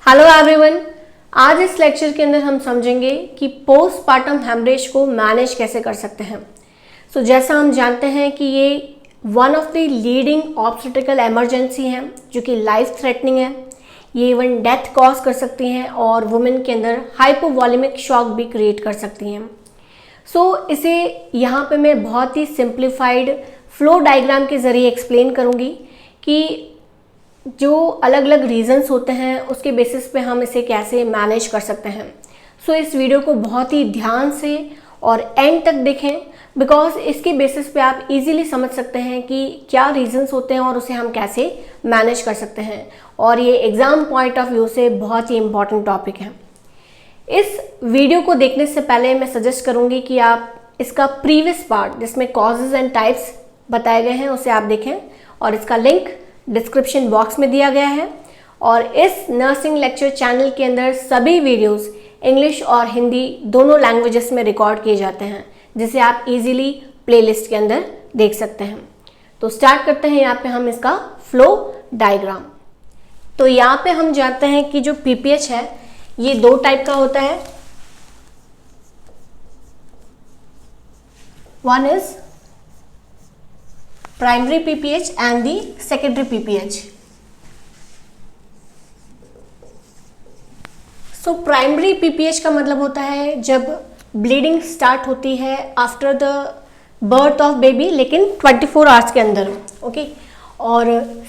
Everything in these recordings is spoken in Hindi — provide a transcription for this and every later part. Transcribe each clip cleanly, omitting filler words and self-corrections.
Hello everyone. आज इस लेक्चर के अंदर हम समझेंगे कि पोस्टपार्टम हेमरेज को मैनेज कैसे कर सकते हैं। जैसा हम जानते हैं कि ये one of the leading obstetrical emergency है जो कि लाइफ थ्रेटनिंग है। ये इवन डेथ कॉज कर सकती हैं और वुमेन के अंदर हाइपोवॉलेमिक शॉक भी क्रिएट कर सकती हैं। इसे यहाँ पे मैं बहुत ही सिंप्लीफाइड फ्लो डायग्राम के ज़रिए एक्सप्लेन करूँगी कि जो अलग अलग रीजंस होते हैं उसके बेसिस पे हम इसे कैसे मैनेज कर सकते हैं। इस वीडियो को बहुत ही ध्यान से और एंड तक देखें बिकॉज इसके बेसिस पे आप इजीली समझ सकते हैं कि क्या रीजंस होते हैं और उसे हम कैसे मैनेज कर सकते हैं। और ये एग्ज़ाम पॉइंट ऑफ व्यू से बहुत ही इम्पॉर्टेंट टॉपिक है। इस वीडियो को देखने से पहले मैं सजेस्ट करूँगी कि आप इसका प्रीवियस पार्ट जिसमें कॉजेज़ एंड टाइप्स बताए गए हैं उसे आप देखें और इसका लिंक डिस्क्रिप्शन बॉक्स में दिया गया है। और इस नर्सिंग लेक्चर चैनल के अंदर सभी वीडियोस इंग्लिश और हिंदी दोनों लैंग्वेजेस में रिकॉर्ड किए जाते हैं जिसे आप इजीली प्लेलिस्ट के अंदर देख सकते हैं। स्टार्ट करते हैं यहाँ पे हम इसका फ्लो डायग्राम। यहाँ पे हम जानते हैं कि जो पीपीएच है ये दो टाइप का होता है। One is primary PPH and the secondary PPH. Primary PPH का मतलब होता है जब ब्लीडिंग स्टार्ट होती है after the birth of baby लेकिन 24 आवर्स के अंदर। ओके। और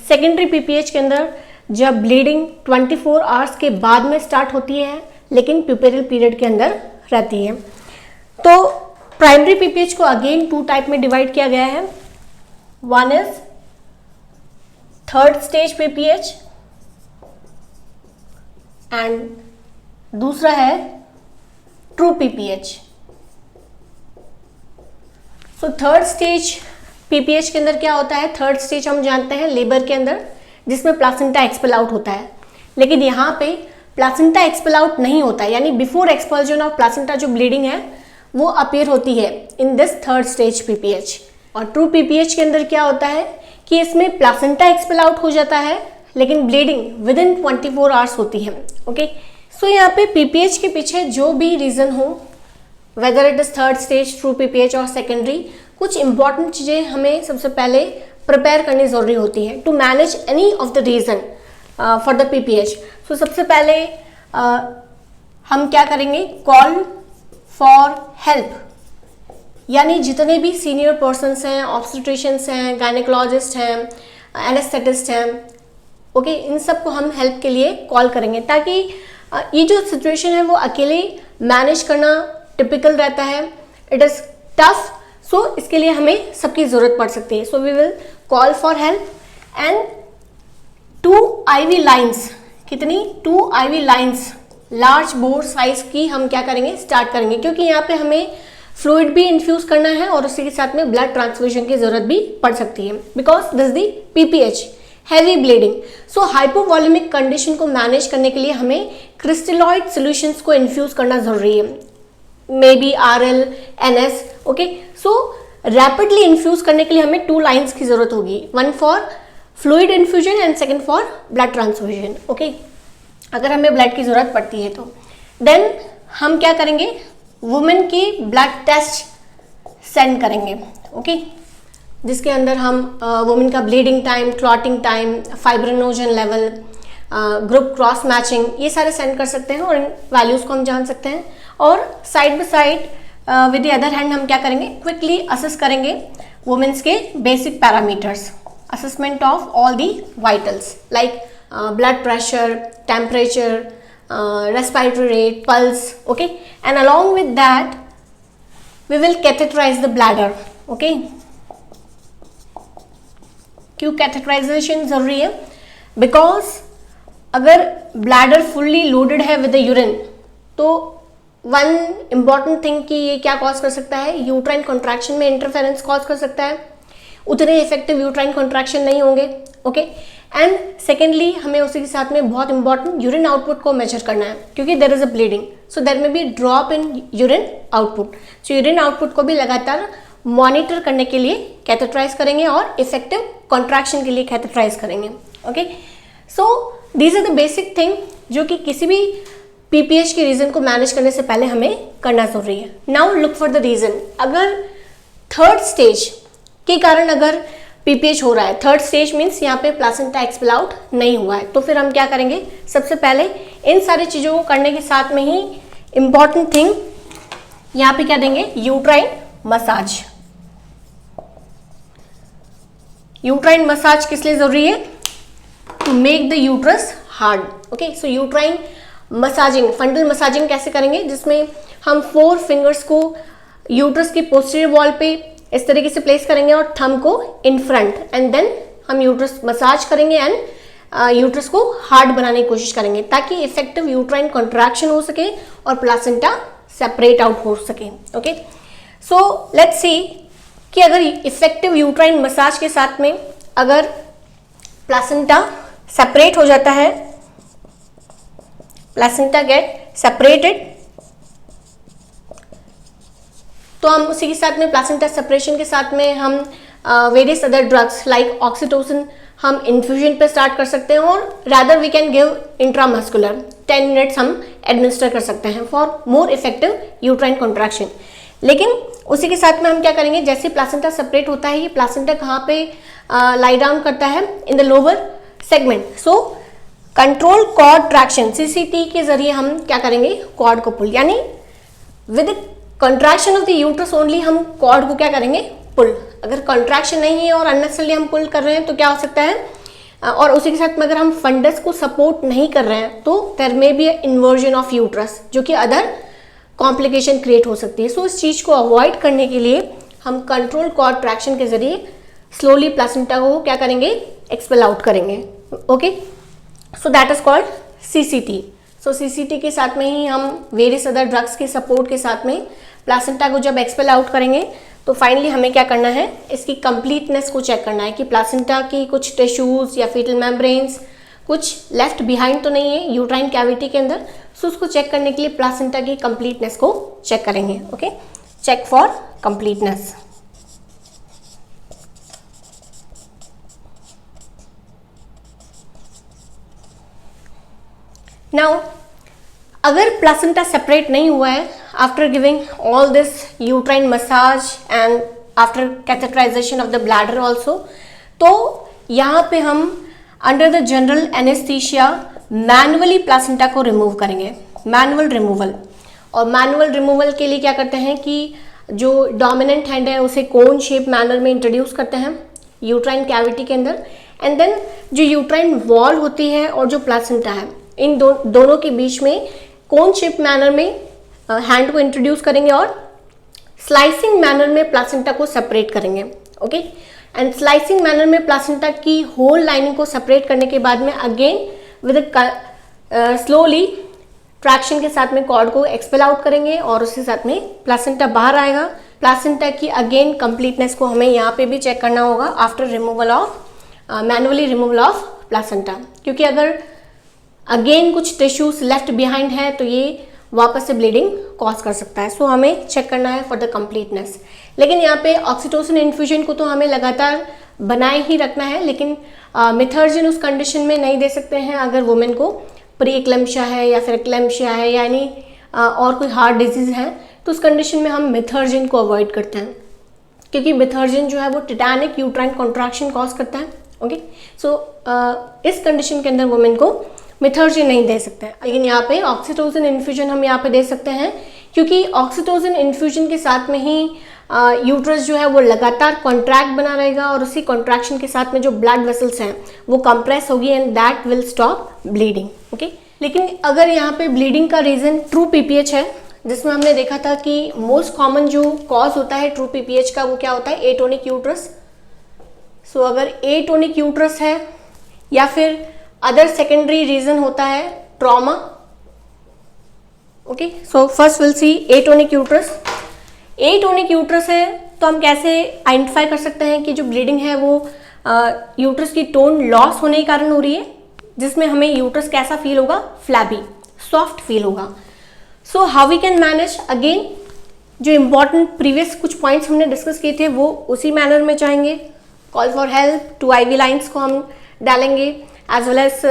सेकेंडरी पीपीएच के अंदर जब ब्लीडिंग 24 आवर्स के बाद में स्टार्ट होती है लेकिन प्यूपेरल पीरियड के अंदर रहती है। प्राइमरी पीपीएच को अगेन टू टाइप में डिवाइड किया गया है। One is third stage PPH and दूसरा है true PPH। Third stage PPH के अंदर क्या होता है? थर्ड स्टेज हम जानते हैं लेबर के अंदर जिसमें प्लासेंटा एक्सपेल आउट होता है, लेकिन यहाँ पे प्लासेंटा एक्सपेल आउट नहीं होता है, यानी बिफोर एक्सपल्जन ऑफ प्लासेंटा जो ब्लीडिंग है वो अपीयर होती है in this third stage PPH। और ट्रू पीपीएच के अंदर क्या होता है कि इसमें प्लासेंटा एक्सपेल आउट हो जाता है लेकिन ब्लीडिंग विद इन 24 आवर्स होती है। ओके। यहाँ पे पीपीएच के पीछे जो भी रीजन हो, whether it is third stage, true PPH और सेकेंडरी, कुछ इंपॉर्टेंट चीजें हमें सबसे पहले प्रिपेयर करनी जरूरी होती है to manage any of the reason for the PPH. सबसे पहले हम क्या करेंगे? कॉल फॉर हेल्प, यानी जितने भी सीनियर पर्सन्स हैं, ऑब्स्टेट्रिशियंस हैं, गायनेकोलॉजिस्ट हैं, एनेस्थेटिस्ट हैं, ओके, इन सबको हम हेल्प के लिए कॉल करेंगे ताकि ये जो सिचुएशन है वो अकेले मैनेज करना टिपिकल रहता है, इट इज़ टफ। इसके लिए हमें सबकी ज़रूरत पड़ सकती है। We will call for help and 2 IV lines, कितनी? 2 IV lines large bore size की हम क्या करेंगे? स्टार्ट करेंगे, क्योंकि यहाँ पे हमें फ्लूइड भी इन्फ्यूज करना है और उसी के साथ में ब्लड ट्रांसफ्यूजन की जरूरत भी पड़ सकती है because this the PPH heavy bleeding. Hypovolemic condition को मैनेज करने के लिए हमें क्रिस्टलॉइड सॉल्यूशंस को इन्फ्यूज करना जरूरी है, may be RL, NS। Okay. Rapidly infuse करने के लिए हमें 2 लाइन्स की जरूरत होगी, one for fluid infusion and second for blood transfusion. Okay. अगर हमें ब्लड की जरूरत पड़ती है तो देन हम क्या करेंगे? वुमेन की ब्लड टेस्ट सेंड करेंगे, ओके, जिसके अंदर हम वुमेन का bleeding time, clotting time, fibrinogen level, group cross matching, ये सारे सेंड कर सकते हैं और इन वैल्यूज़ को हम जान सकते हैं। और side by side with the other hand हम क्या करेंगे? क्विकली असेस करेंगे वुमेन्स के basic parameters, assessment of all the vitals like blood pressure, temperature, respiratory rate, pulse, okay, and along with that we will catheterize the bladder, okay। क्यों catheterization जरूरी है? Because अगर bladder fully loaded है with the urine तो one important thing कि ये क्या cause कर सकता है? यूट्राइन contraction में interference cause कर सकता है, उतने इफेक्टिव यूट्राइन कॉन्ट्रैक्शन नहीं होंगे। ओके। एंड सेकेंडली हमें उसी के साथ में बहुत इंपॉर्टेंट यूरिन आउटपुट को मेजर करना है क्योंकि there is a bleeding, so there may be drop in urine output. So urine output को भी लगातार मॉनिटर करने के लिए कैथेटराइज करेंगे और इफेक्टिव कॉन्ट्रैक्शन के लिए कैथेटराइज करेंगे। Okay. So these are the basic thing जो कि किसी भी पीपीएच के रीजन को मैनेज करने से पहले हमें करना जरूरी है। Now look for the reason. अगर थर्ड स्टेज के कारण अगर पीपीएच हो रहा है, थर्ड स्टेज मीन्स यहाँ पे प्लासेंटा एक्सपेल आउट नहीं हुआ है, तो फिर हम क्या करेंगे, सबसे पहले इन सारी चीज़ों को करने के साथ में ही इंपॉर्टेंट थिंग यहाँ पे क्या देंगे, यूट्राइन मसाज। यूट्राइन मसाज किस लिए जरूरी है, to make the uterus hard. Okay, so uterine massaging, fundal massaging कैसे करेंगे, जिसमें हम 4 फिंगर्स को यूट्रस की पोस्टीरियर वॉल पे इस तरीके से प्लेस करेंगे और थंब को इन फ्रंट, एंड देन हम यूट्रस मसाज करेंगे एंड यूट्रस को हार्ड बनाने की कोशिश करेंगे ताकि इफेक्टिव यूट्राइन कॉन्ट्रैक्शन हो सके और प्लासेंटा सेपरेट आउट हो सके। ओके, सो लेट्स सी कि अगर इफेक्टिव यूट्राइन मसाज के साथ में अगर प्लासेंटा सेपरेट हो जाता है, प्लासेंटा गेट सेपरेटेड, तो हम उसी के साथ में प्लासेंटा सेपरेशन के साथ में हम various other drugs like oxytocin हम इन्फ्यूजन पे स्टार्ट कर सकते हैं और rather we can give intramuscular 10 minutes हम एडमिनिस्टर कर सकते हैं for more effective uterine contraction. लेकिन उसी के साथ में हम क्या करेंगे, जैसे प्लासेंटा सेपरेट होता है, ये प्लासेंटा कहाँ पे लाई डाउन करता है, in the lower segment. So control cord traction, CCT के जरिए हम क्या करेंगे, कॉर्ड को पुल, यानी with contraction of the uterus only हम कॉर्ड को क्या करेंगे, पुल। अगर कंट्रैक्शन नहीं है और अननेसेसरली हम पुल कर रहे हैं तो क्या हो सकता है, और उसी के साथ में अगर हम फंडस को सपोर्ट नहीं कर रहे हैं तो there may be inversion of uterus, जो कि अदर कॉम्प्लिकेशन क्रिएट हो सकती है। सो इस चीज़ को अवॉइड करने के लिए हम कंट्रोल कॉर्ड ट्रैक्शन के जरिए स्लोली प्लासेंटा को क्या करेंगे, एक्सपेल आउट करेंगे। Okay, so that is called CCT. So CCT के साथ में ही हम वेरियस अदर ड्रग्स के सपोर्ट के साथ में प्लासेंटा को जब एक्सपेल आउट करेंगे तो फाइनली हमें क्या करना है, इसकी कंप्लीटनेस को चेक करना है कि प्लासेंटा की कुछ टिश्यूज या फीटल मेम्ब्रेन्स कुछ लेफ्ट बिहाइंड तो नहीं है यूट्राइन कैविटी के अंदर। सो उसको चेक करने के लिए प्लासेंटा की कंप्लीटनेस को चेक करेंगे। Okay, check for completeness. Now अगर प्लासेंटा सेपरेट नहीं हुआ है after giving all this uterine massage and after catheterisation of the bladder also, तो यहाँ पे हम under the general anaesthesia manually placenta को रिमूव करेंगे, मैनुअल रिमूवल। और मैनुअल रिमूवल के लिए क्या करते हैं कि जो डोमिनेंट हैंड है उसे कोन शेप मैनर में इंट्रोड्यूस करते हैं यूट्राइन कैविटी के अंदर, एंड देन जो यूट्राइन वॉल होती है और जो प्लासेंटा है, इन दोनों के बीच में कोन शेप मैनर में हैंड को इंट्रोड्यूस करेंगे और स्लाइसिंग मैनर में प्लासेंटा को सेपरेट करेंगे। ओके, एंड स्लाइसिंग मैनर में प्लासेंटा की होल लाइनिंग को सेपरेट करने के बाद में अगेन विद स्लोली ट्रैक्शन के साथ में कॉर्ड को एक्सपेल आउट करेंगे और उसके साथ में प्लासेंटा बाहर आएगा। प्लासेंटा की अगेन कंप्लीटनेस को हमें यहाँ पे भी चेक करना होगा after removal of manually removal of placenta, क्योंकि अगर अगेन कुछ टिश्यूज लेफ्ट बिहाइंड है तो ये वापस से ब्लीडिंग कॉज कर सकता है। सो हमें चेक करना है फॉर द कंप्लीटनेस। लेकिन यहाँ पे ऑक्सीटोसिन इन्फ्यूजन को तो हमें लगातार बनाए ही रखना है, लेकिन मिथर्जिन उस कंडीशन में नहीं दे सकते हैं अगर वुमेन को प्री एक्लेम्शिया है या फिर एक्लेम्शिया है, यानी और कोई हार्ट डिजीज है, तो उस कंडीशन में हम मिथर्जिन को अवॉइड करते हैं, क्योंकि मिथर्जिन जो है वो टिटैनिक यूट्राइन कॉन्ट्रैक्शन कॉज करता है। ओके, सो इस कंडीशन के अंदर वुमेन को मिथर्जिन नहीं दे सकते हैं। लेकिन यहाँ पे ऑक्सीटोसिन इन्फ्यूजन हम यहाँ पे दे सकते हैं, क्योंकि ऑक्सीटोसिन इन्फ्यूजन के साथ में ही यूट्रस जो है वो लगातार कॉन्ट्रैक्ट बना रहेगा और उसी कॉन्ट्रैक्शन के साथ में जो ब्लड वेसल्स हैं वो कंप्रेस होगी and that will stop bleeding. Okay, लेकिन अगर यहाँ पे ब्लीडिंग का रीजन ट्रू पीपीएच है, जिसमें हमने देखा था कि मोस्ट कॉमन जो कॉज होता है ट्रू पीपीएच का वो क्या होता है, एटोनिक यूट्रस। सो अगर एटोनिक यूट्रस है या फिर अदर सेकेंडरी रीजन होता है trauma. Okay, so first will see atonic uterus. Atonic uterus है तो हम कैसे आइडेंटिफाई कर सकते हैं कि जो ब्लीडिंग है वो यूट्रस की टोन लॉस होने के कारण हो रही है, जिसमें हमें यूट्रस कैसा फील होगा, फ्लैबी, सॉफ्ट फील होगा। So how we can manage, again जो इंपॉर्टेंट प्रीवियस कुछ पॉइंट्स हमने डिस्कस किए थे वो उसी मैनर में चाहेंगे। Call for help, 2 IV lines को हम डालेंगे, एज वेल एज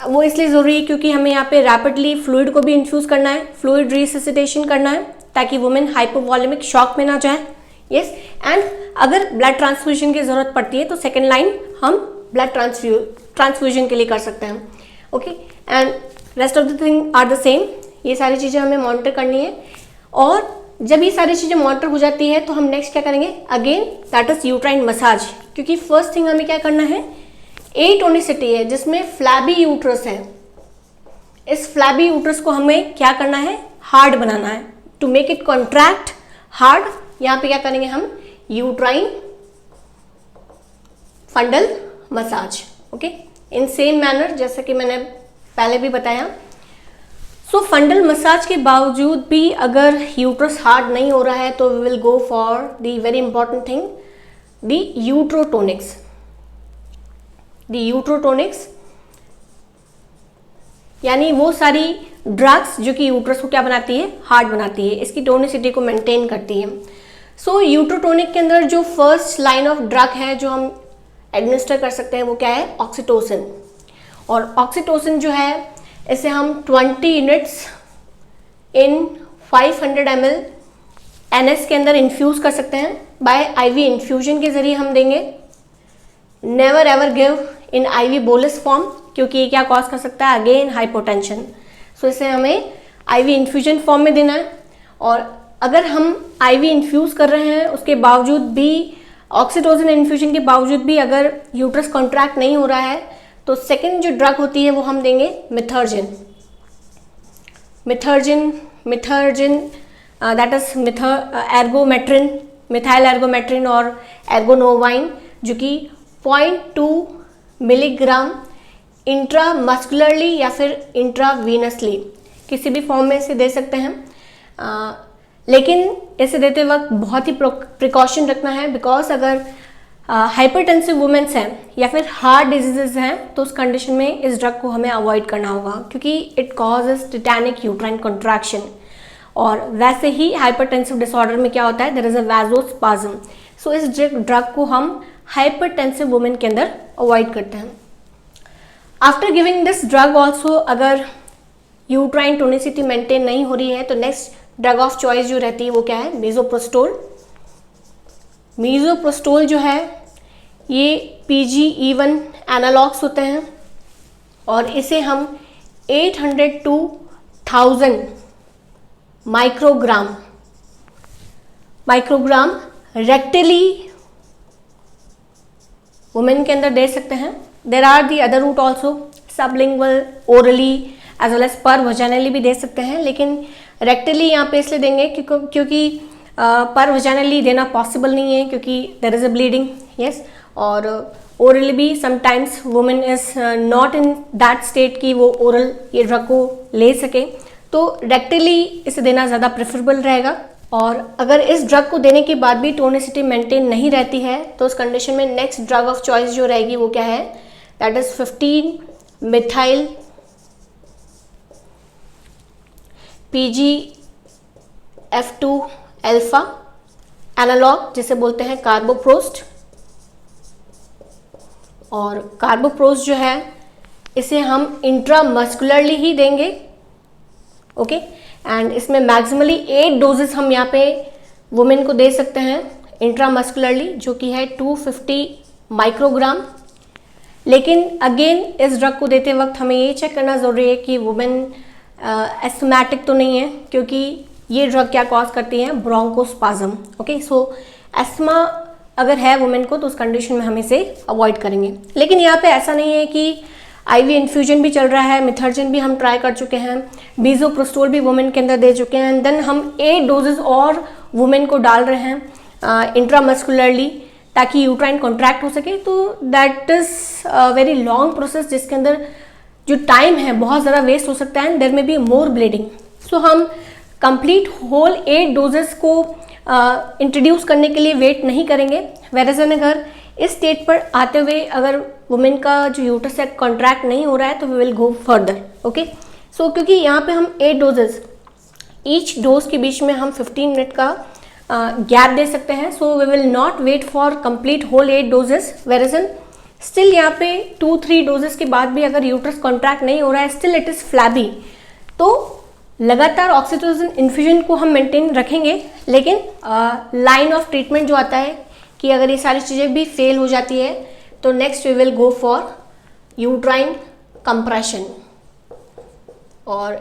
वो इसलिए ज़रूरी है क्योंकि हमें यहाँ पे रैपिडली फ्लूइड को भी इन्फ्यूज़ करना है, फ्लूइड रिससिटेशन करना है ताकि वुमेन हाइपोवॉलेमिक शॉक में ना जाए। यस, एंड अगर ब्लड ट्रांसफ्यूजन की ज़रूरत पड़ती है तो सेकेंड लाइन हम ब्लड ट्रांसफ्यूजन के लिए कर सकते हैं। Okay, and rest of the thing are the same. ये सारी चीज़ें हमें मॉनिटर करनी है, और जब ये सारी चीज़ें मॉनिटर हो जाती है तो हम नेक्स्ट क्या करेंगे, again that is uterine massage. क्योंकि फर्स्ट थिंग हमें क्या करना है, एटोनिसिटी है जिसमें फ्लैबी यूट्रस है, इस फ्लैबी यूट्रस को हमें क्या करना है, हार्ड बनाना है। To make it contract hard, यहाँ पे क्या करेंगे हम, uterine fundal massage. Okay, in same manner जैसा कि मैंने पहले भी बताया। सो फंडल मसाज के बावजूद भी अगर यूट्रस हार्ड नहीं हो रहा है तो we will go for the very important thing, the uterotonics. The uterotonics यानी वो सारी ड्रग्स जो कि यूट्रस को क्या बनाती है, हार्ड बनाती है, इसकी टोनिसिटी को मेंटेन करती है। सो यूट्रोटोनिक के अंदर जो फर्स्ट लाइन ऑफ ड्रग है जो हम एडमिनिस्टर कर सकते हैं वो क्या है, ऑक्सीटोसिन। और ऑक्सीटोसिन जो है इसे हम 20 यूनिट्स इन 500 ml NS के अंदर इन्फ्यूज़ कर सकते हैं, बाय IV इन्फ्यूजन के ज़रिए हम देंगे। Never ever give in IV bolus form, क्योंकि ये क्या कॉज कर सकता है, अगेन हाइपोटेंशन। सो इसे हमें IV इन्फ्यूजन फॉर्म में देना है। और अगर हम IV इन्फ्यूज़ कर रहे हैं उसके बावजूद भी, ऑक्सीटोसिन इन्फ्यूजन के बावजूद भी अगर यूट्रस कॉन्ट्रैक्ट नहीं हो रहा है तो सेकेंड जो ड्रग होती है वो हम देंगे मिथर्जिन। दैट इज एर्गोमेट्रिन, मिथाइल एर्गोमेट्रिन और एर्गोनोवाइन, जो कि 0.2 मिलीग्राम इंट्रामस्कुलरली या फिर इंट्रावीनसली किसी भी फॉर्म में इसे दे सकते हैं। लेकिन इसे देते वक्त बहुत ही प्रिकॉशन रखना है, बिकॉज अगर हाइपरटेंसिव वुमेन्स हैं या फिर हार्ट डिजीजेज हैं तो उस कंडीशन में इस ड्रग को हमें अवॉइड करना होगा, क्योंकि it causes Titanic uterine contraction. और वैसे ही हाइपरटेंसिव डिसऑर्डर में क्या होता है, देयर इज अ वैजोस्पाज्म। सो इस ड्रग को हम हाइपरटेंसिव वुमेन के अंदर अवॉइड करते हैं। After giving this drug also अगर यूट्राइन टोनिसिटी मेंटेन नहीं हो रही है तो नेक्स्ट ड्रग ऑफ चॉइस जो रहती है वो क्या है, मीजोप्रोस्टोल। मीजोप्रोस्टोल जो है ये PGE1 एनालॉग्स होते हैं और इसे हम 800 to 1000 माइक्रोग्राम रेक्टली वुमेन के अंदर दे सकते हैं। There are the other route also, sublingual, orally as well as per vaginally भी दे सकते हैं, लेकिन रेक्टली यहाँ पे इसलिए देंगे क्योंकि पर वजाइनली देना पॉसिबल नहीं है क्योंकि there is a bleeding. Yes, और ओरली भी sometimes women is not in that state कि वो ओरल ये ड्रग को ले सके, तो रेक्टली इसे देना ज़्यादा प्रेफरेबल रहेगा। और अगर इस ड्रग को देने के बाद भी टोनिसिटी मेंटेन नहीं रहती है तो उस कंडीशन में नेक्स्ट ड्रग ऑफ चॉइस जो रहेगी वो क्या है, that is 15 methyl PGF2 alpha analogue, जिसे बोलते हैं कार्बोप्रोस्ट। और कार्बोप्रोस्ट जो है इसे हम इंट्रामस्कुलरली ही देंगे। ओके, एंड इसमें मैक्सिमली 8 डोजेस हम यहाँ पे वुमेन को दे सकते हैं इंट्रामस्कुलरली, जो कि है 250 माइक्रोग्राम। लेकिन अगेन इस ड्रग को देते वक्त हमें ये चेक करना ज़रूरी है कि वुमेन एस्थमेटिक तो नहीं है, क्योंकि ये ड्रग क्या कॉज करती है, ब्रोंकोस्पाज्म। ओके, सो एस्थमा अगर है वुमेन को तो उस कंडीशन में हम इसे अवॉइड करेंगे। लेकिन यहाँ पे ऐसा नहीं है कि IV इन्फ्यूजन भी चल रहा है, मिथर्जिन भी हम ट्राई कर चुके हैं, मीजोप्रोस्टोल भी वुमेन के अंदर दे चुके हैं, देन हम 8 डोजेस और वुमेन को डाल रहे हैं इंट्रामस्कुलरली ताकि यूट्राइन कॉन्ट्रैक्ट हो सके। तो that is very long process जिसके अंदर जो टाइम है बहुत ज़्यादा वेस्ट हो सकता है, एंड देयर में बी मोर ब्लीडिंग। सो हम कंप्लीट होल 8 डोजेस को इंट्रोड्यूस करने के लिए वेट नहीं करेंगे। वेरएज़ अगर इस स्टेट पर आते हुए अगर वुमेन का जो यूट्रस है कॉन्ट्रैक्ट नहीं हो रहा है तो we will go further. Okay, so क्योंकि यहाँ पे हम 8 डोजेस, ईच डोज के बीच में हम 15 मिनट का गैप दे सकते हैं, so we will not wait for complete whole 8 doses. Whereas still यहाँ पे 2-3 डोजेस के बाद भी अगर यूट्रस कॉन्ट्रैक्ट नहीं हो रहा है, स्टिल इट इज़ फ्लैबी, तो लगातार ऑक्सीटोसिन इन्फ्यूजन को हम मेंटेन रखेंगे। लेकिन लाइन ऑफ ट्रीटमेंट जो आता है कि अगर ये सारी चीज़ें भी फेल हो जाती है तो next we will go for uterine compression. और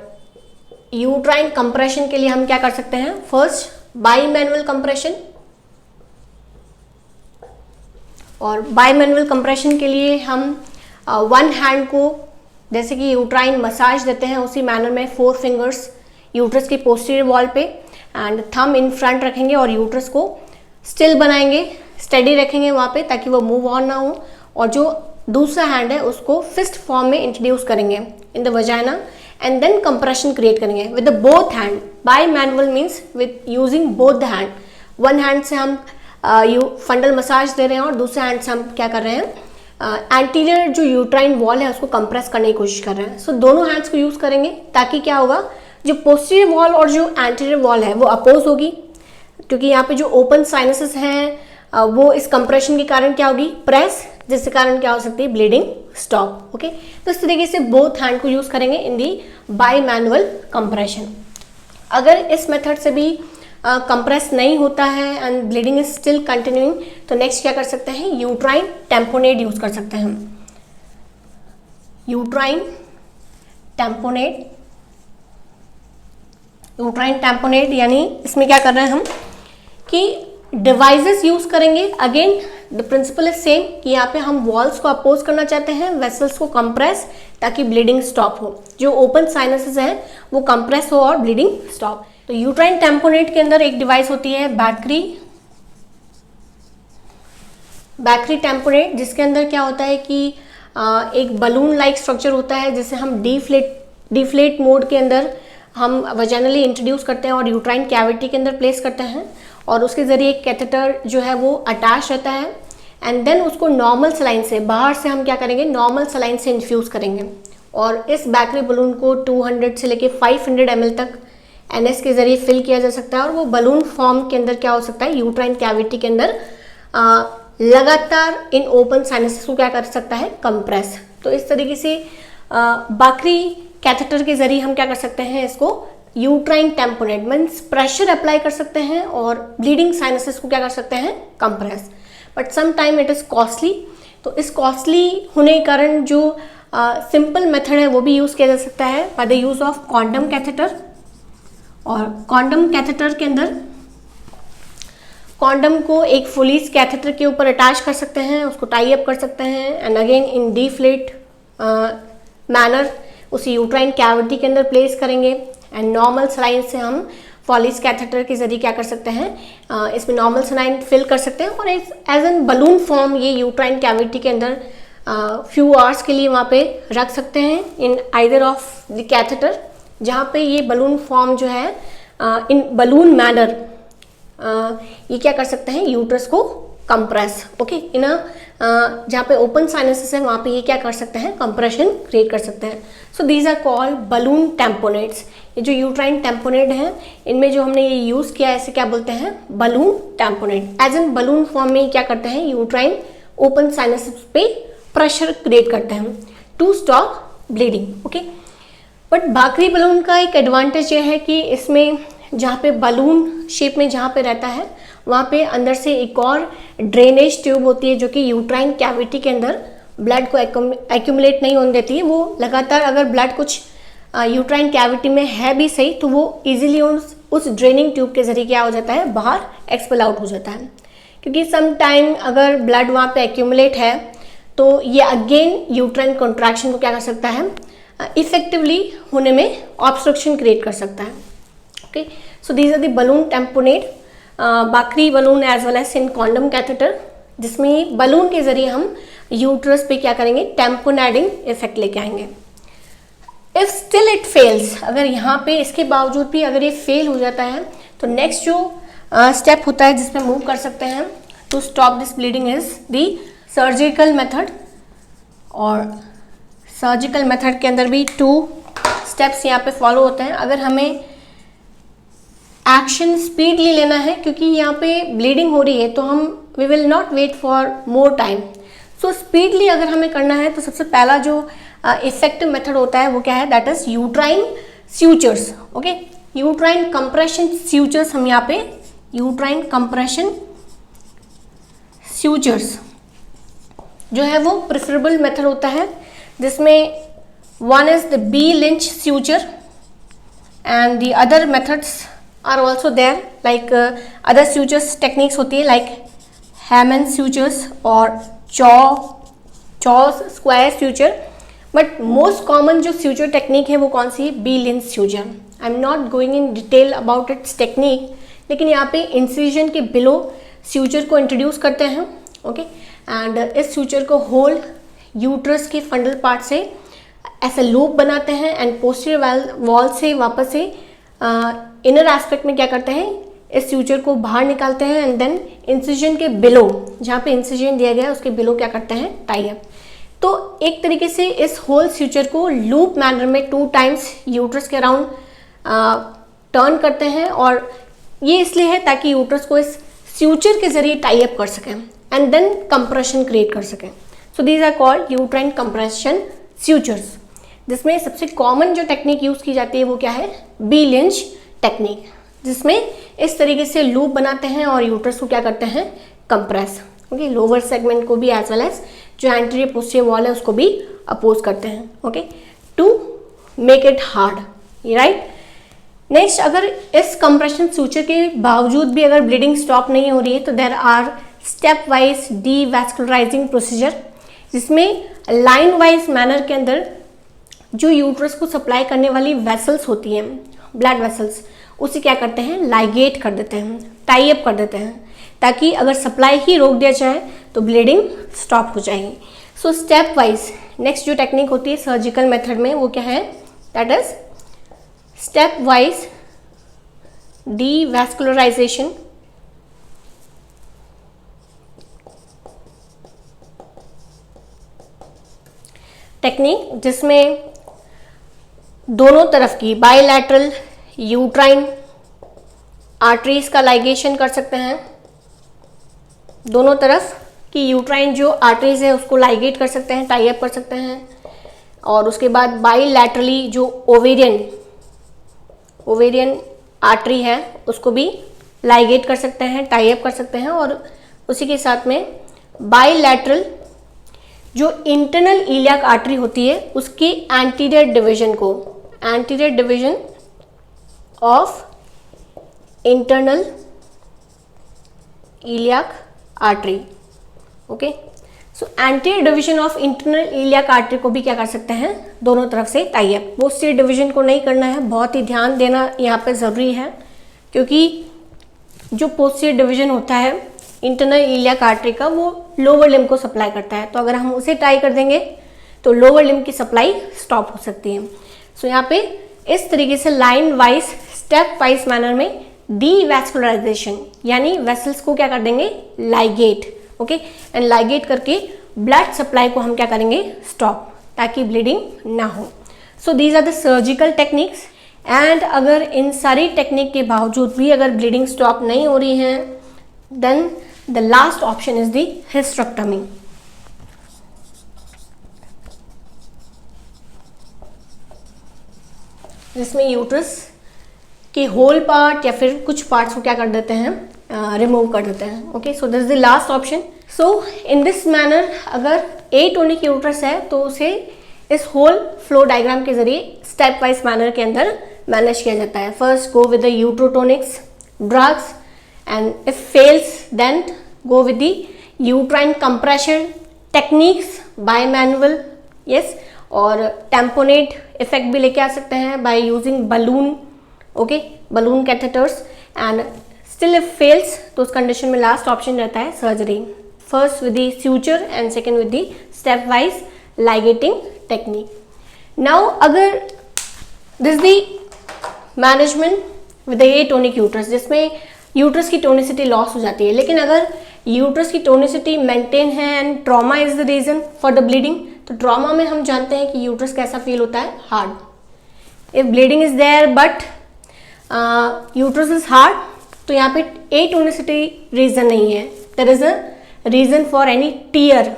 यूट्राइन कंप्रेशन के लिए हम क्या कर सकते हैं, फर्स्ट बाई मैनुअल कंप्रेशन। और बाई मैनुअल कंप्रेशन के लिए हम वन हैंड को जैसे कि यूट्राइन मसाज देते हैं उसी मैनर में 4 फिंगर्स यूट्रस की पोस्टीरियर वॉल पे एंड थंब इन फ्रंट रखेंगे और यूट्रस को स्टिल बनाएंगे, स्टेडी रखेंगे वहाँ पे ताकि वो मूव ऑन ना हो। और जो दूसरा हैंड है उसको फिस्ट फॉर्म में इंट्रोड्यूस करेंगे in the vagina and then compression create करेंगे with the both hand. By manual means with using both the hand. One hand से हम फंडल मसाज दे रहे हैं और दूसरे हैंड से हम क्या कर रहे हैं, एंटीरियर जो यूट्राइन वॉल है उसको कंप्रेस करने की कोशिश कर रहे हैं। सो दोनों हैंड्स को यूज करेंगे ताकि क्या होगा, जो पोस्टीरियर वॉल और जो एंटीरियर वॉल है वो अपोज होगी, क्योंकि यहाँ पे जो ओपन साइनसेस हैं वो इस कंप्रेशन के कारण क्या होगी, प्रेस, जिसके कारण क्या हो सकती है, ब्लीडिंग स्टॉप। ओके, तो इस तरीके से बोथ हैंड को यूज करेंगे इन दी बाय मैनुअल कंप्रेशन। अगर इस मेथड से भी कंप्रेस नहीं होता है and bleeding is still continuing तो नेक्स्ट क्या कर सकते हैं, यूट्राइन टैम्पोनेट यूज कर सकते हैं हम। यूट्राइन टैम्पोनेट यानी इसमें क्या कर रहे हैं हम कि डिवाइसेस यूज करेंगे। Again the principle is same कि यहाँ पे हम वॉल्स को अपोज करना चाहते हैं, वेसल्स को कंप्रेस ताकि ब्लीडिंग स्टॉप हो, जो ओपन साइनसेस हैं वो कंप्रेस हो और ब्लीडिंग स्टॉप। तो यूट्राइन टैम्पोनेट के अंदर एक डिवाइस होती है बैकरी टैम्पोनेट, जिसके अंदर क्या होता है कि एक बलून लाइक स्ट्रक्चर होता है जिसे हम डिफ्लेट मोड के अंदर हम वजाइनली इंट्रोड्यूस करते हैं और यूट्राइन कैविटी के अंदर प्लेस करते हैं और उसके ज़रिए कैथेटर जो है वो अटैच रहता है एंड देन उसको नॉर्मल सलाइन से बाहर से हम क्या करेंगे, नॉर्मल सलाइन से इन्फ्यूज़ करेंगे और इस बैकरी बलून को 200 से लेके 500 ml तक NS के ज़रिए फिल किया जा सकता है और वो बलून फॉर्म के अंदर क्या हो सकता है, यूट्राइन कैविटी के अंदर लगातार इन ओपन साइनसेस को क्या कर सकता है, कंप्रेस। तो इस तरीके से बैकरी कैथेटर के ज़रिए हम क्या कर सकते हैं, इसको यूट्राइन टैम्पोनेट मीन्स प्रेशर अप्लाई कर सकते हैं और ब्लीडिंग साइनसेस को क्या कर सकते हैं, compress. But some time it is costly, तो इस कॉस्टली होने के कारण जो सिंपल मेथड है वो भी यूज़ किया जा सकता है by the use of condom catheter. और कॉन्डम कैथेटर के अंदर कॉन्डम को एक फुलीज कैथेटर के ऊपर अटैच कर सकते हैं, उसको टाई अप कर सकते हैं and again in deflate manner उसी यूट्राइन कैविटी के अंदर प्लेस करेंगे एंड नॉर्मल सलाइन से हम फॉलिस कैथेटर के जरिए क्या कर सकते हैं, इसमें नॉर्मल सलाइन फिल कर सकते हैं और एज एन बलून फॉर्म ये यूट्राइन कैविटी के अंदर फ्यू आवर्स के लिए वहाँ पे रख सकते हैं in either of the catheter, जहाँ पे ये बलून फॉर्म जो है इन बलून मैनर ये क्या कर सकते हैं, यूट्रस को कंप्रेस। ओके, इन जहाँ पे ओपन साइनसेस है वहाँ पे ये क्या कर सकते हैं, कंप्रेशन क्रिएट कर सकते हैं। So these are called balloon tamponades. ये जो यूट्राइन टैम्पोनेट है इनमें जो हमने ये यूज़ किया है इसे क्या बोलते हैं, balloon tamponade. As an balloon form में क्या करते हैं, यूट्राइन ओपन साइनसेस पे प्रेशर क्रिएट करते हैं to stop bleeding. Okay, but Bakri balloon का एक एडवांटेज ये है कि इसमें जहाँ पे बलून शेप में जहाँ पे रहता है वहाँ पे अंदर से एक और ड्रेनेज ट्यूब होती है जो कि यूट्राइन कैविटी के अंदर ब्लड को एक्यूमुलेट नहीं होने देती है। वो लगातार अगर ब्लड कुछ यूट्राइन कैविटी में है भी सही तो वो इजीली उस ड्रेनिंग ट्यूब के जरिए क्या हो जाता है, बाहर एक्सपेल आउट हो जाता है। क्योंकि सम टाइम अगर ब्लड वहाँ पे एक्यूमुलेट है तो ये अगेन यूट्राइन कॉन्ट्रैक्शन को क्या कर सकता है, इफेक्टिवली होने में ऑब्स्ट्रक्शन क्रिएट कर सकता है। Okay, so these are the balloon tamponade, Bakri balloon as well as in condom catheter, जिसमें बलून के जरिए हम यूट्रस पे क्या करेंगे, टैम्पोनेटिंग इफेक्ट लेके आएंगे। इफ स्टिल इट फेल्स, अगर यहाँ पे इसके बावजूद भी अगर ये फेल हो जाता है तो नेक्स्ट जो स्टेप होता है जिसमें मूव कर सकते हैं to stop this bleeding is the surgical method. और सर्जिकल मेथड के अंदर भी 2 स्टेप्स यहाँ पे फॉलो होते हैं। अगर हमें एक्शन स्पीडली लेना है क्योंकि यहाँ पे ब्लीडिंग हो रही है तो हम we will not wait for more time, so speedily अगर हमें करना है तो सबसे पहला जो इफेक्टिव मेथड होता है वो क्या है, that is uterine sutures. Okay, uterine compression sutures, हम यहाँ पे यूट्राइन कंप्रेशन स्यूचर्स जो है वो प्रेफरेबल मेथड होता है, जिसमें one is the B Lynch suture and the other methods are also there, like other sutures techniques होती है लाइक हैमन स्यूचर्स और Cho square suture. But most common जो स्यूचर टेक्निक है वो कौन सी है, B Lynch suture. I am not going in detail about its technique, लेकिन यहाँ पे इंसिजन के बिलो स्यूचर को इंट्रोड्यूस करते हैं। ओके, एंड इस स्यूचर को होल यूट्रस के फंडल पार्ट से ऐसे लूप बनाते हैं एंड पोस्टीरियर वॉल से वापस से इनर एस्पेक्ट में क्या करते हैं, इस स्यूचर को बाहर निकालते हैं एंड देन इंसिजन के बिलो, जहाँ पे इंसिजन दिया गया है उसके बिलो क्या करते हैं, टाई अप। तो एक तरीके से इस होल स्यूचर को लूप मैनर में 2 टाइम्स यूट्रस के अराउंड टर्न करते हैं, और ये इसलिए है ताकि यूट्रस को इस स्यूचर के जरिए टाई अप कर सकें एंड देन कंप्रेशन क्रिएट कर सकें। So these are called uterine compression sutures, जिसमें सबसे कॉमन जो टेक्निक यूज की जाती है वो क्या है, बी लिंच टेक्निक, जिसमें इस तरीके से लूप बनाते हैं और यूट्रस को क्या करते हैं, कंप्रेस। ओके, लोअर सेगमेंट को भी एज वेल एज जो एंटीरियर पोस्टीरियर वॉल है उसको भी अपोज करते हैं। Okay, to make it hard, right. Next, अगर इस कंप्रेशन स्यूचर के बावजूद भी अगर ब्लीडिंग स्टॉप नहीं हो रही है तो there are stepwise devascularizing procedure, जिसमें लाइन वाइज मैनर के अंदर जो यूट्रस को सप्लाई करने वाली वेसल्स होती हैं, ब्लड वेसल्स, उसे क्या करते हैं, लाइगेट कर देते हैं, टाई अप कर देते हैं, ताकि अगर सप्लाई ही रोक दिया जाए तो ब्लीडिंग स्टॉप हो जाएगी। सो स्टेप वाइज नेक्स्ट जो टेक्निक होती है सर्जिकल मेथड में वो क्या है, that is stepwise devascularization technique, जिसमें दोनों तरफ की बायलैटरल यूट्राइन आर्टरीज का लाइगेशन कर सकते हैं, दोनों तरफ की यूट्राइन जो आर्टरीज है उसको लाइगेट कर सकते हैं, टाई अप कर सकते हैं, और उसके बाद बायलैटरली जो ओवेरियन आर्टरी है उसको भी लाइगेट कर सकते हैं, टाई अप कर सकते हैं, और उसी के साथ में बायलैटरल जो इंटरनल इलियाक आर्टरी होती है उसकी anterior division of internal iliac artery. Okay, so anterior division of internal iliac artery को भी क्या कर सकते हैं, दोनों तरफ से टाई अप। पोस्टीरियर डिवीजन को नहीं करना है, बहुत ही ध्यान देना यहाँ पे ज़रूरी है, क्योंकि जो पोस्टीरियर डिवीजन होता है इंटरनल इलियाक आर्टरी का वो लोअर लिम्ब को सप्लाई करता है, तो अगर हम उसे टाई कर देंगे तो लोअर लिम्ब की सप्लाई स्टॉप हो सकती है। सो यहाँ पे इस तरीके से line wise step wise manner में डीवैस्कुलराइजेशन, यानी वेसल्स को क्या कर देंगे, लाइगेट। ओके, एंड लाइगेट करके ब्लड सप्लाई को हम क्या करेंगे, स्टॉप, ताकि ब्लीडिंग ना हो। So these are the surgical techniques, and अगर इन सारी टेक्निक के बावजूद भी अगर ब्लीडिंग स्टॉप नहीं हो रही है, then the last option is the hysterectomy. जिसमें यूट्रस के होल पार्ट या फिर कुछ पार्ट्स को क्या कर देते हैं, रिमूव कर देते हैं। Okay, so this is the last option. So in this manner अगर एटोनिक यूट्रस है तो उसे इस होल फ्लो डायग्राम के जरिए स्टेप वाइज मैनर के अंदर मैनेज किया जाता है। First go with the uterotonics drugs, and if fails then go with the uterine compression techniques by manual, yes, और टेम्पोनेट इफेक्ट भी लेके आ सकते हैं by using balloon, okay, balloon catheters, and still if fails तो उस कंडीशन में लास्ट ऑप्शन रहता है surgery, first with the suture and second with the stepwise ligating technique. Now अगर this the management with the atonic uterus, जिसमें यूट्रस की टोनिसिटी लॉस हो जाती है, लेकिन अगर यूट्रस की टोनिसिटी मेंटेन है and trauma is the reason for the bleeding, तो ट्रॉमा में हम जानते हैं कि यूट्रस कैसा फील होता है, hard. If bleeding is there but uterus is hard, तो यहाँ पे एटोनिसिटी रीजन नहीं है, there is a reason for any tear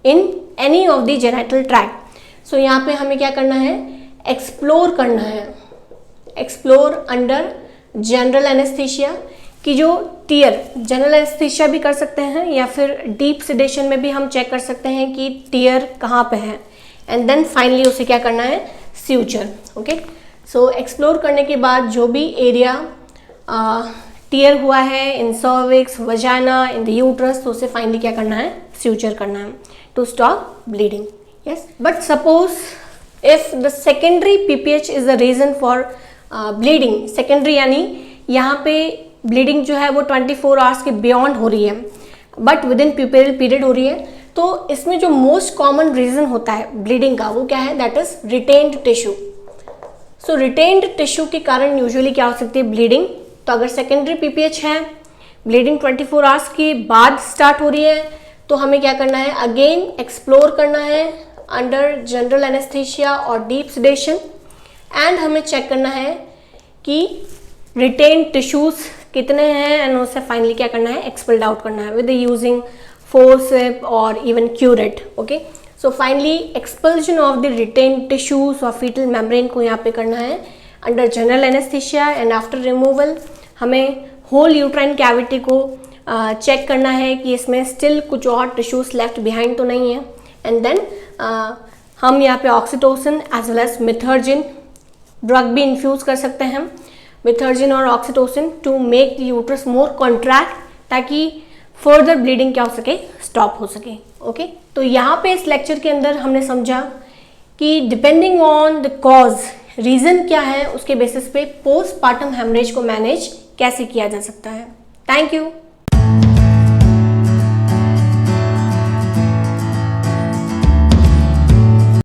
in any of the genital tract. So यहाँ पे हमें क्या करना है, एक्सप्लोर करना है, एक्सप्लोर अंडर जनरल एनेस्थीसिया कि जो टीयर, जनरल एनेस्थीसिया भी कर सकते हैं या फिर डीप सेडेशन में भी हम चेक कर सकते हैं कि टीयर कहाँ पे है, एंड देन फाइनली उसे क्या करना है, स्यूचर। ओके, सो एक्सप्लोर करने के बाद जो भी एरिया टीयर हुआ है in cervix, vagina, in the uterus, तो उसे फाइनली क्या करना है, स्यूचर करना है to stop bleeding. Yes, but suppose if the secondary PPH is the reason for bleeding, secondary यानी यहाँ पे ब्लीडिंग जो है वो 24 आवर्स के बियॉन्ड हो रही है बट विद इन प्यूपेरल पीरियड हो रही है, तो इसमें जो मोस्ट कॉमन रीजन होता है ब्लीडिंग का वो क्या है, that is retained tissue. So retained tissue के कारण यूजुअली क्या हो सकती है, ब्लीडिंग। तो अगर सेकेंडरी पीपीएच है, ब्लीडिंग 24 आवर्स के बाद स्टार्ट हो रही है, तो हमें क्या करना है, अगेन एक्सप्लोर करना है अंडर जनरल एनेस्थीसिया और डीप सेडेशन, एंड हमें चेक करना है कि रिटेन्ड टिश्यूज कितने हैं, एंड उसे फाइनली क्या करना है, एक्सपेल्ड आउट करना है विद यूजिंग फोर्सेप और even curate. Okay, so finally expulsion of the retained tissues और फीटल मेम्ब्रेन को यहाँ पे करना है under general anaesthesia, and after removal हमें होल यूट्राइन कैविटी को चेक करना है कि इसमें स्टिल कुछ और टिश्यूज लेफ्ट बिहाइंड तो नहीं है, एंड देन हम यहाँ पे oxytocin as well as methergine drug भी इन्फ्यूज कर सकते हैं, मिथर्जिन और oxytocin, to make the uterus more contract, ताकि फर्दर ब्लीडिंग क्या हो सके, स्टॉप हो सके। ओके, तो यहाँ पे इस लेक्चर के अंदर हमने समझा कि depending on the cause, reason क्या है, उसके बेसिस पे पोस्टपार्टम हेमरेज को मैनेज कैसे किया जा सकता है। Thank you.